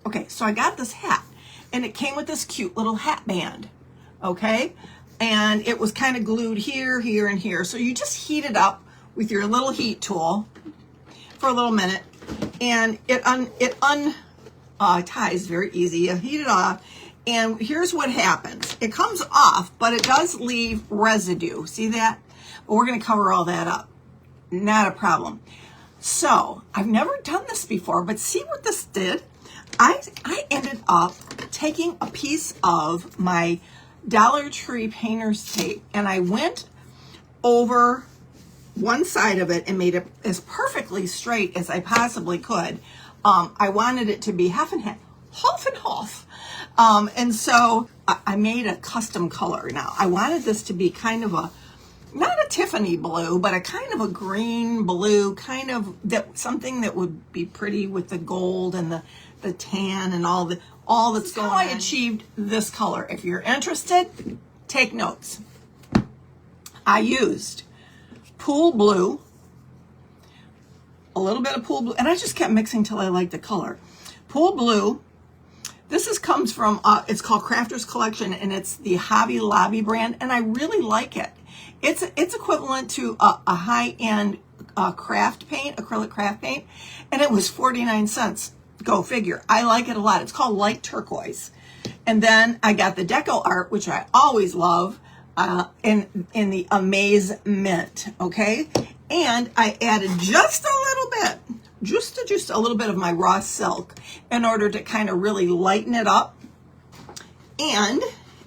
Okay, so I got this hat, and it came with this cute little hat band, okay? And it was kind of glued here, here, and here. So you just heat it up with your little heat tool for a little minute, and it ties very easy. You heat it off, and here's what happens. It comes off, but it does leave residue. See that? But we're going to cover all that up. Not a problem. So I've never done this before, but see what this did? I ended up taking a piece of my Dollar Tree painter's tape, and I went over one side of it and made it as perfectly straight as I possibly could. I wanted it to be half and half. And so I made a custom color. Now I wanted this to be kind of a, not a Tiffany blue, but a kind of a green blue, kind of something that would be pretty with the gold and the tan and all that's going on. I achieved this color. If you're interested, take notes. I used pool blue, a little bit of pool blue, and I just kept mixing till I liked the color. Pool blue. This comes from, it's called Crafter's Collection, and it's the Hobby Lobby brand, and I really like it. It's equivalent to a high-end craft paint, acrylic craft paint, and it was 49 cents. Go figure. I like it a lot. It's called Light Turquoise. And then I got the Deco Art, which I always love, in the Amaze Mint, okay? And I added just a little bit, just a little bit of my raw silk in order to kind of really lighten it up. And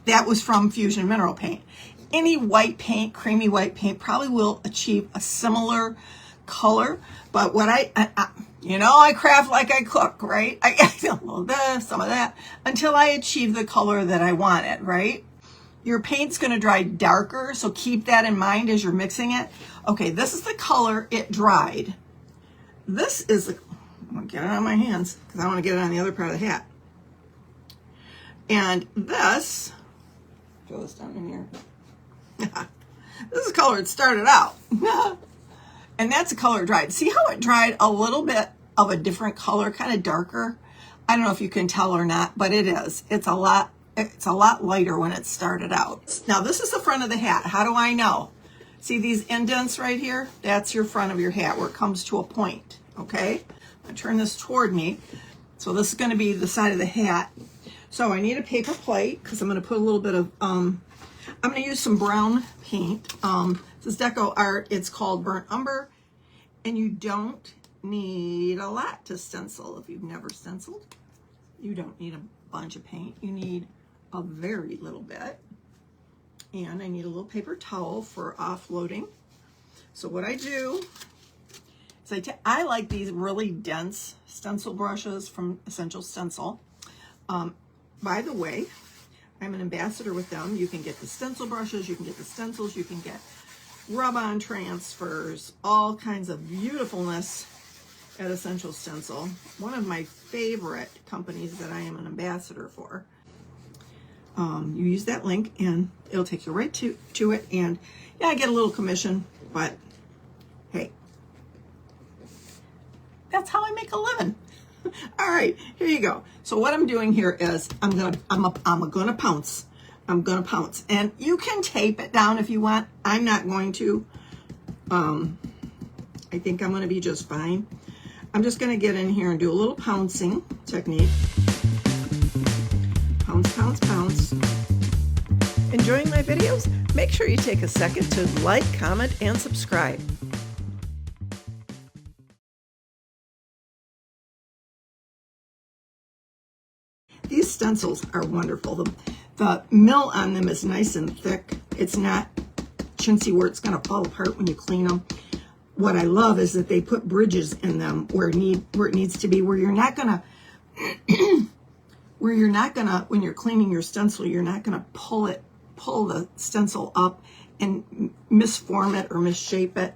that was from Fusion Mineral Paint. Any white paint, creamy white paint, probably will achieve a similar color. But what I craft like I cook, right? I add a little this, some of that, until I achieve the color that I wanted, right? Your paint's going to dry darker, so keep that in mind as you're mixing it. Okay, this is the color it dried. This is I'm going to get it on my hands because I want to get it on the other part of the hat. And this, throw this down in here. This is the color it started out. And that's the color it dried. See how it dried a little bit of a different color, kind of darker? I don't know if you can tell or not, but it is. It's a lot lighter when it started out. Now this is the front of the hat. How do I know? See these indents right here? That's your front of your hat where it comes to a point, okay? I'm gonna turn this toward me. So this is gonna be the side of the hat. So I need a paper plate because I'm gonna put a little bit of, I'm gonna use some brown paint. This is Deco Art. It's called Burnt Umber. And you don't need a lot to stencil. If you've never stenciled, you don't need a bunch of paint. You need a very little bit. And I need a little paper towel for offloading. So what I do is I like these really dense stencil brushes from Essential Stencil. By the way, I'm an ambassador with them. You can get the stencil brushes, you can get the stencils, you can get rub-on transfers, all kinds of beautifulness at Essential Stencil. One of my favorite companies that I am an ambassador for. You use that link and it'll take you right to it. And yeah, I get a little commission, but hey, that's how I make a living. All right, here you go. So what I'm doing here is I'm gonna pounce. I'm gonna pounce, and you can tape it down if you want. I'm not going to. I think I'm gonna be just fine. I'm just gonna get in here and do a little pouncing technique. Pounce, pounce, pounce. Enjoying my videos? Make sure you take a second to like, comment, and subscribe. These stencils are wonderful. The mill on them is nice and thick. It's not chintzy where it's going to fall apart when you clean them. What I love is that they put bridges in them where it needs to be, where you're not going to when you're cleaning your stencil, you're not going to pull the stencil up and misform it or misshape it.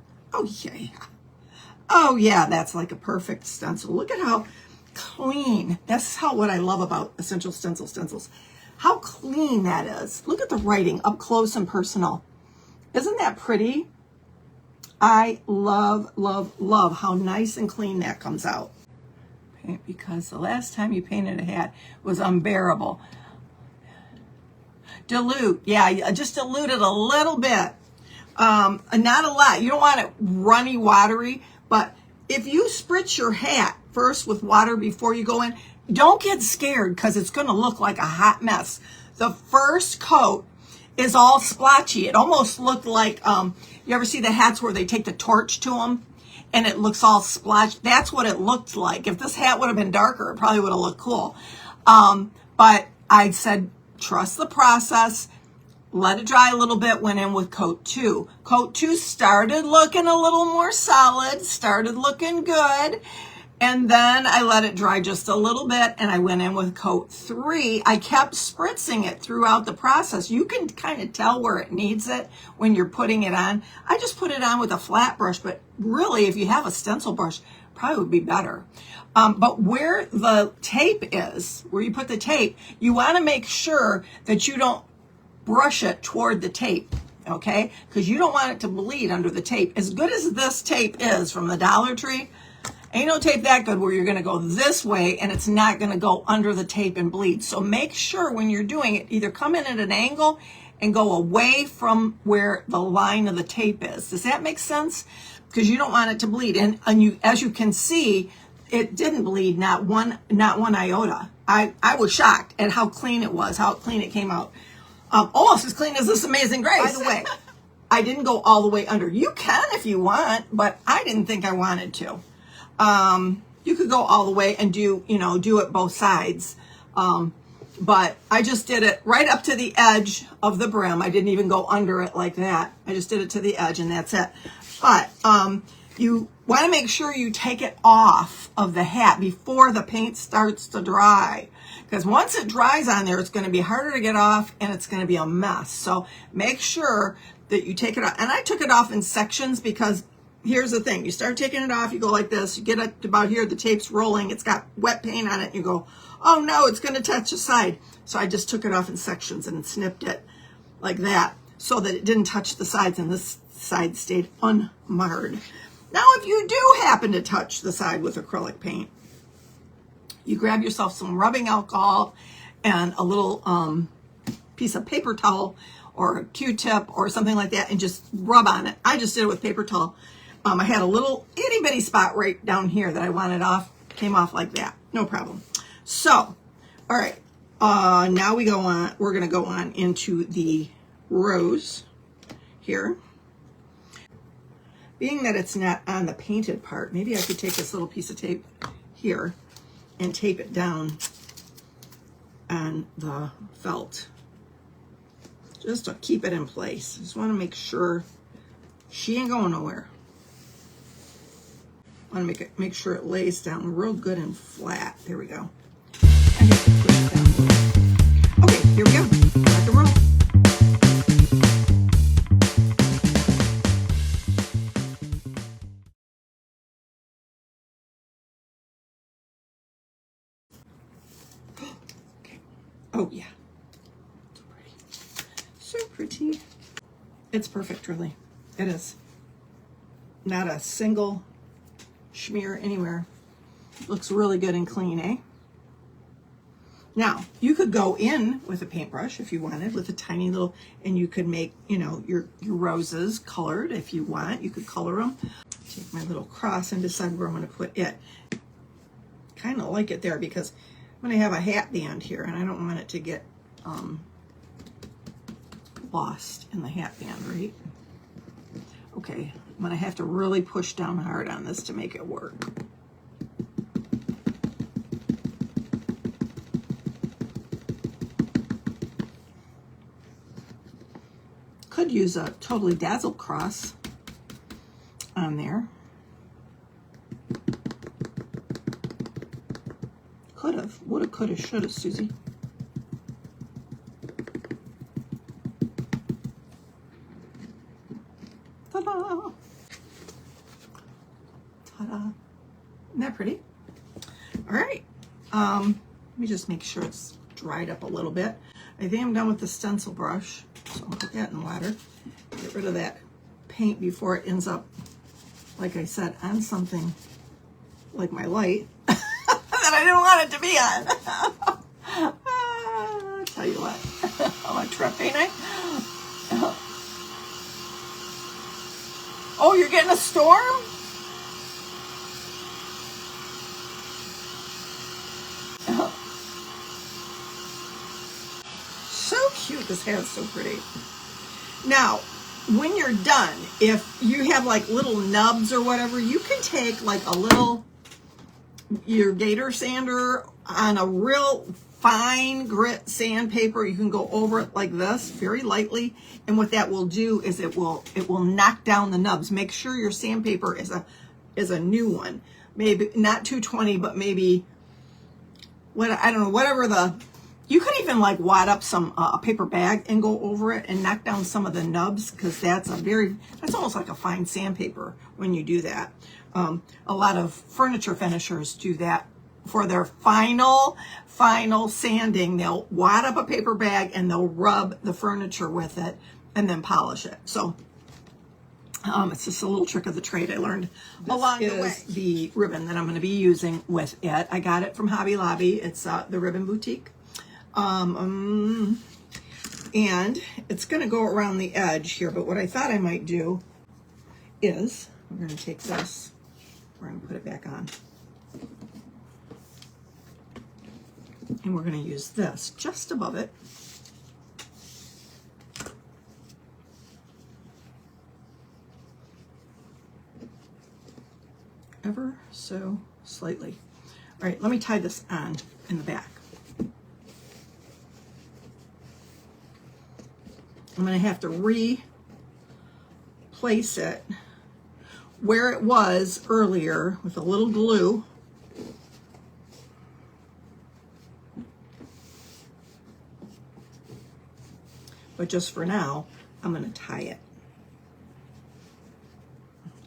Oh yeah, that's like a perfect stencil. Look at how clean. That's what I love about Essential Stencil stencils. How clean that is. Look at the writing up close and personal. Isn't that pretty? I love, love, love how nice and clean that comes out. paint because the last time you painted a hat was unbearable. Dilute. Yeah, just dilute it a little bit. Not a lot. You don't want it runny, watery, but if you spritz your hat first with water before you go in, don't get scared because it's going to look like a hot mess. The first coat is all splotchy. It almost looked like, you ever see the hats where they take the torch to them and it looks all splotched? That's what it looked like. If this hat would have been darker, it probably would have looked cool. But I said, trust the process. Let it dry a little bit, went in with coat 2. Coat 2 started looking a little more solid, started looking good. And then I let it dry just a little bit and I went in with coat 3. I kept spritzing it throughout the process. You can kind of tell where it needs it when you're putting it on. I just put it on with a flat brush, but really if you have a stencil brush, probably would be better. But where the tape is, where you put the tape, you want to make sure that you don't brush it toward the tape, okay? Because you don't want it to bleed under the tape. As good as this tape is from the Dollar Tree, ain't no tape that good where you're going to go this way and it's not going to go under the tape and bleed. So make sure when you're doing it, either come in at an angle and go away from where the line of the tape is. Does that make sense? Because you don't want it to bleed. And you, as you can see, it didn't bleed, not one iota. I was shocked at how clean it was, how clean it came out. Almost as clean as this Amazing Grace. By the way, I didn't go all the way under. You can if you want, but I didn't think I wanted to. You could go all the way and do it both sides. But I just did it right up to the edge of the brim. I didn't even go under it like that. I just did it to the edge and that's it. But you want to make sure you take it off of the hat before the paint starts to dry. Because once it dries on there, it's going to be harder to get off and it's going to be a mess. So make sure that you take it off. And I took it off in sections because here's the thing. You start taking it off, you go like this, you get up to about here, the tape's rolling, it's got wet paint on it, and you go, oh no, it's going to touch the side. So I just took it off in sections and snipped it like that so that it didn't touch the sides and this side stayed unmarred. Now, if you do happen to touch the side with acrylic paint, you grab yourself some rubbing alcohol and a little piece of paper towel or a Q-tip or something like that and just rub on it. I just did it with paper towel. I had a little itty bitty spot right down here that I wanted off. Came off like that. No problem. So, all right. Now we go on. We're going to go on into the rose here. Being that it's not on the painted part, maybe I could take this little piece of tape here and tape it down on the felt just to keep it in place. Just want to make sure she ain't going nowhere. I want to make sure it lays down real good and flat. There we go. I just put it down. Okay, here we go. Rock and roll. Oh yeah, so pretty, so pretty. It's perfect, really. It is. Not a single smear anywhere. Looks really good and clean, eh? Now, you could go in with a paintbrush if you wanted, with a tiny little, and you could make, your roses colored if you want. You could color them. Take my little cross and decide where I'm going to put it. Kind of like it there because I'm going to have a hat band here, and I don't want it to get lost in the hat band, right? Okay, I'm going to have to really push down hard on this to make it work. Could use a Totally Dazzled cross on there. Could have, would have, could have, should have, Susie. Ta-da! Ta-da! Isn't that pretty? All right. Let me just make sure it's dried up a little bit. I think I'm done with the stencil brush, so I'll put that in water. Get rid of that paint before it ends up, like I said, on something like my light. that I didn't want it to be on. I'll tell you what. I'm a trip, ain't I? Oh, you're getting a storm? So cute. This hair is so pretty. Now, when you're done, if you have like little nubs or whatever, you can take like a little, your gator sander on a real fine grit sandpaper. You can go over it like this very lightly, and what that will do is it will knock down the nubs. Make sure your sandpaper is a new one, maybe not 220, but maybe what, I don't know, whatever the, you could even like wad up some a paper bag and go over it and knock down some of the nubs, because that's almost like a fine sandpaper when you do that. A lot of furniture finishers do that for their final sanding. They'll wad up a paper bag and they'll rub the furniture with it and then polish it. So it's just a little trick of the trade I learned along the way. The ribbon that I'm going to be using with it. I got it from Hobby Lobby. It's the Ribbon Boutique. And it's going to go around the edge here, but what I thought I might do is we're going to take this, we're going to put it back on, and we're going to use this just above it. Ever so slightly. All right, let me tie this on in the back. I'm going to have to replace it where it was earlier with a little glue. But just for now, I'm going to tie it.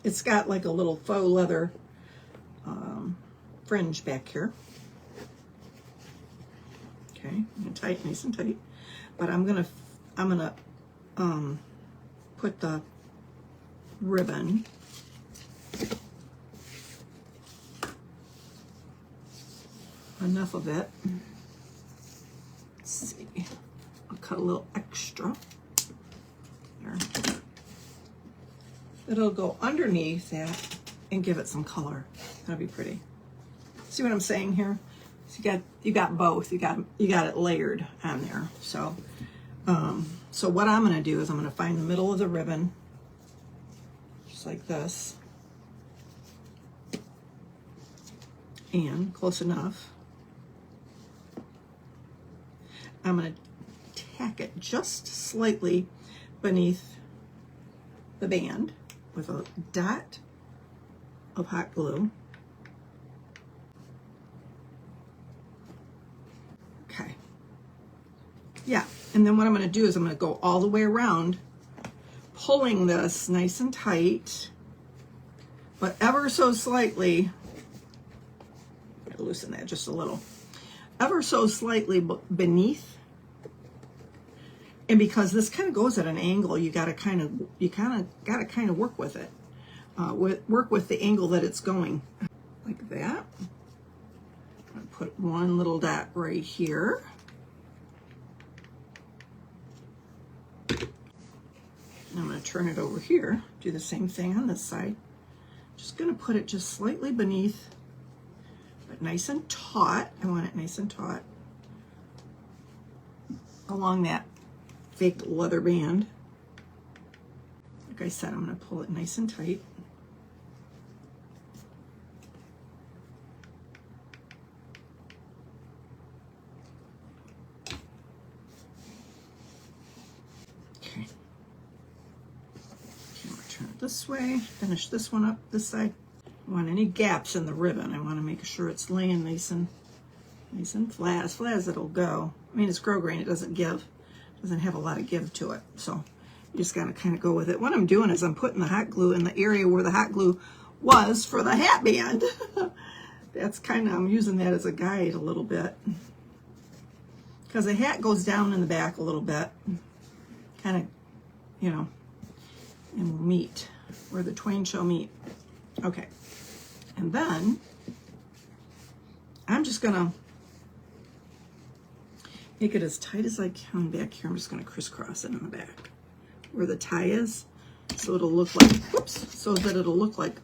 It's got like a little faux leather fringe back here. Okay, I'm going to tie it nice and tight. But I'm going to put the ribbon enough of it. Let's see, I'll cut a little extra there. It'll go underneath that and give it some color. That'll be pretty. See what I'm saying here? So you got both. You got it layered on there. So so what I'm going to do is I'm going to find the middle of the ribbon, just like this, and close enough. I'm going to tack it just slightly beneath the band with a dot of hot glue. Okay. Yeah, and then what I'm going to do is I'm going to go all the way around, pulling this nice and tight, but ever so slightly, loosen that just a little, ever so slightly beneath. And because this kind of goes at an angle, you gotta kind of work with it, work with the angle that it's going, like that. I'm gonna put one little dot right here. I'm going to turn it over here, do the same thing on this side. Just going to put it just slightly beneath, but nice and taut. I want it nice and taut along that fake leather band. Like I said, I'm going to pull it nice and tight. This way, finish this one up this side. I want any gaps in the ribbon. I want to make sure it's laying nice and flat as it'll go. I mean, it's grosgrain, it doesn't have a lot of give to it, so you just gotta kind of go with it. What I'm doing is I'm putting the hot glue in the area where the hot glue was for the hat band. That's kind of, I'm using that as a guide a little bit, because the hat goes down in the back a little bit, kind of, you know, and we'll meet where the twain shall meet. Okay, and then I'm just gonna make it as tight as I can back here. I'm just gonna crisscross it in the back where the tie is, so it'll look like, whoops, so that it'll look like,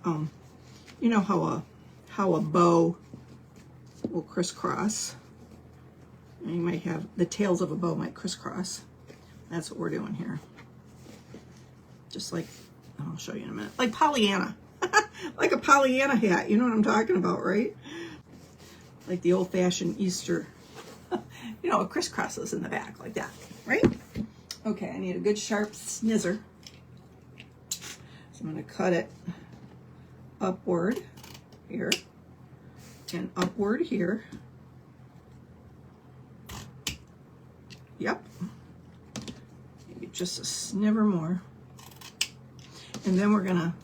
you know how a bow will crisscross. And you might have the tails of a bow might crisscross. That's what we're doing here. Just like, I'll show you in a minute, like Pollyanna, like a Pollyanna hat. You know what I'm talking about, right? Like the old-fashioned Easter, you know, it crisscrosses in the back like that, right? Okay, I need a good sharp snizzer. So I'm going to cut it upward here and upward here. Yep. Maybe just a sniver more. And then we're going to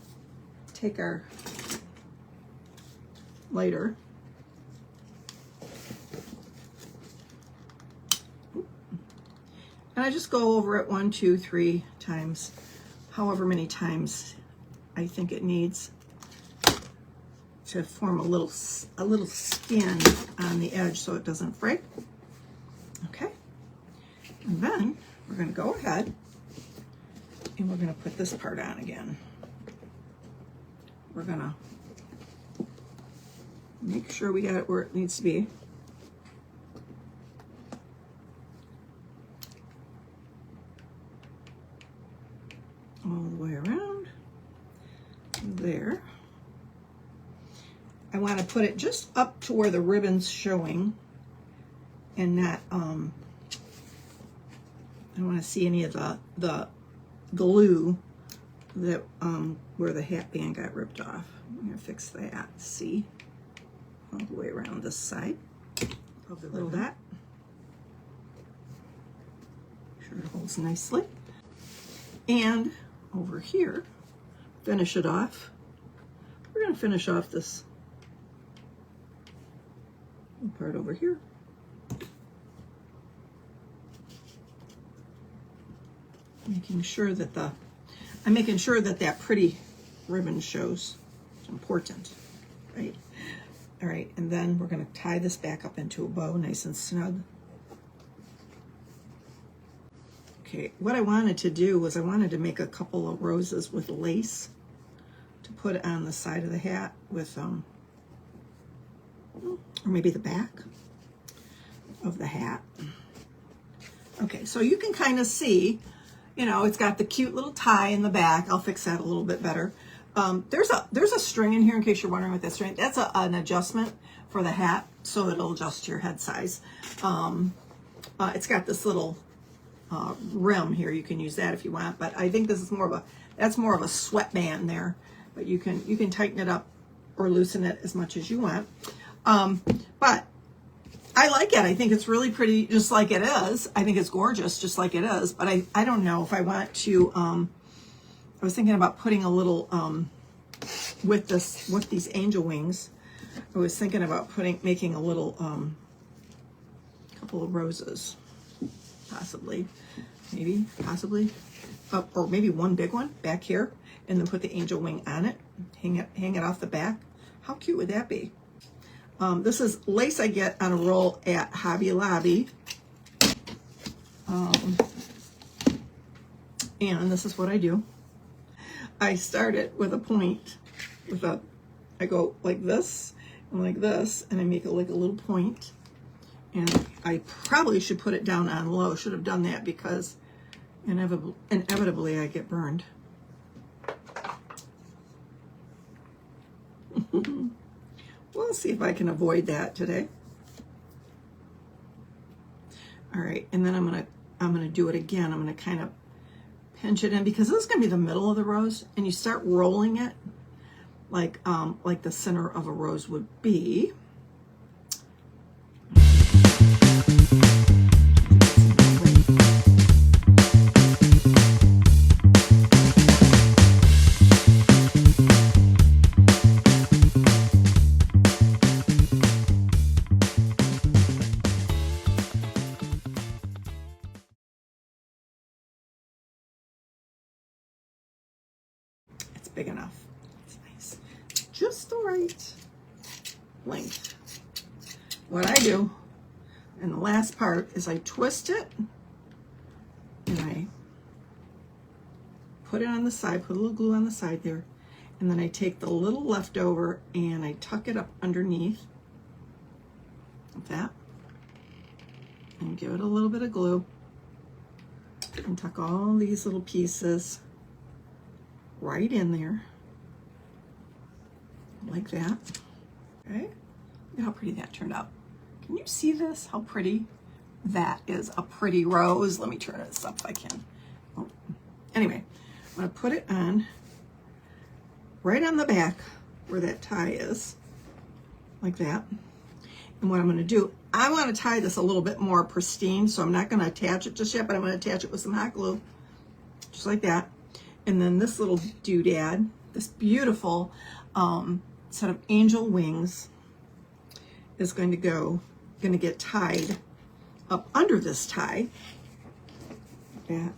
take our lighter. And I just go over it 1, 2, 3 times, however many times I think it needs to form a little skin on the edge so it doesn't break. Okay. And then we're going to go ahead and we're going to put this part on again. We're going to make sure we got it where it needs to be. All the way around there. I want to put it just up to where the ribbon's showing and not, I don't want to see any of the glue that, where the hat band got ripped off. I'm going to fix that, see, all the way around this side of the little dot. Make sure it holds nicely. And over here, finish it off. We're going to finish off this part over here. Making sure that I'm making sure that that pretty ribbon shows. It's important, right? All right, and then we're going to tie this back up into a bow, nice and snug. Okay, what I wanted to do was I wanted to make a couple of roses with lace to put on the side of the hat with, or maybe the back of the hat. Okay, so you can kind of see, you know, it's got the cute little tie in the back. I'll fix that a little bit better. There's a string in here in case you're wondering what that string. That's an adjustment for the hat, so it'll adjust your head size. It's got this little rim here. You can use that if you want, but I think this is that's more of a sweatband there. But you can tighten it up or loosen it as much as you want. But I like it. I think it's really pretty, just like it is. I think it's gorgeous, just like it is. But I don't know if I want to. I was thinking about putting a little with these angel wings. I was thinking about making a little couple of roses, possibly, or maybe one big one back here, and then put the angel wing on it. Hang it off the back. How cute would that be? This is lace I get on a roll at Hobby Lobby. And this is what I do. I start it with a point, I go like this, and like this, and I make it like a little point. And I probably should put it down on low. Should have done that because inevitably I get burned. We'll see if I can avoid that today. All right, and then I'm gonna do it again. I'm gonna kind of pinch it in because this is gonna be the middle of the rose, and you start rolling it like the center of a rose would be. Big enough. It's nice. Just the right length. what I do, and the last part is I twist it and I put it on the side, put a little glue on the side there, and then I take the little leftover and I tuck it up underneath like that and give it a little bit of glue and tuck all these little pieces right in there like that. Okay, look at how pretty that turned out. Can you see this? How pretty? That is a pretty rose. Let me turn this up if I can. Oh. Anyway, I'm going to put it on right on the back where that tie is, like that. And what I'm going to do, I want to tie this a little bit more pristine, so I'm not going to attach it just yet, but I'm going to attach it with some hot glue, just like that. And then this little doodad, this beautiful set of angel wings is going to get tied up under this tie. Like that.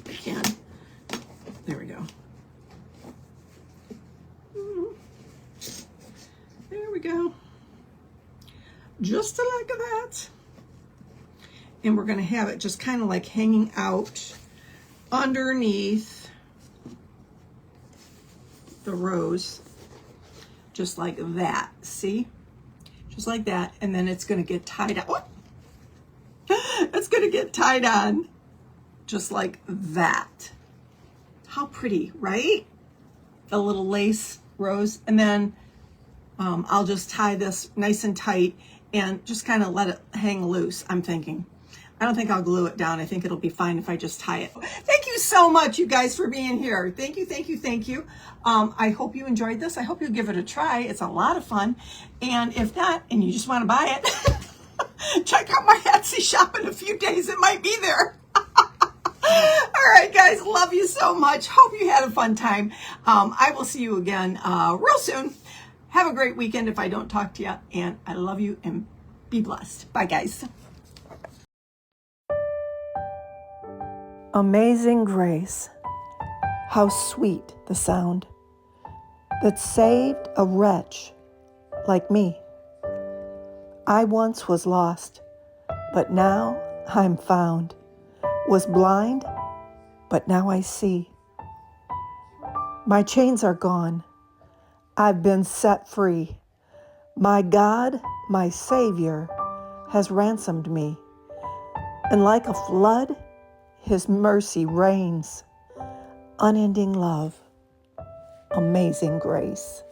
Again. There we go. There we go. Just like that. And we're going to have it just kind of like hanging out underneath the rose, just like that. See? Just like that. And then it's going to get tied on. What? It's going to get tied on just like that. How pretty, right? The little lace rose. And then I'll just tie this nice and tight and just kind of let it hang loose, I'm thinking. I don't think I'll glue it down. I think it'll be fine if I just tie it. Thank you so much, you guys, for being here. Thank you, thank you, thank you. I hope you enjoyed this. I hope you'll give it a try. It's a lot of fun. And if not, and you just want to buy it, check out my Etsy shop in a few days. It might be there. All right, guys, love you so much. Hope you had a fun time. I will see you again real soon. Have a great weekend if I don't talk to you. And I love you and be blessed. Bye, guys. Amazing grace, how sweet the sound that saved a wretch like me. I once was lost, but now I'm found, was blind, but now I see. My chains are gone, I've been set free. My God, my Savior, has ransomed me, and like a flood, His mercy reigns, unending love, amazing grace.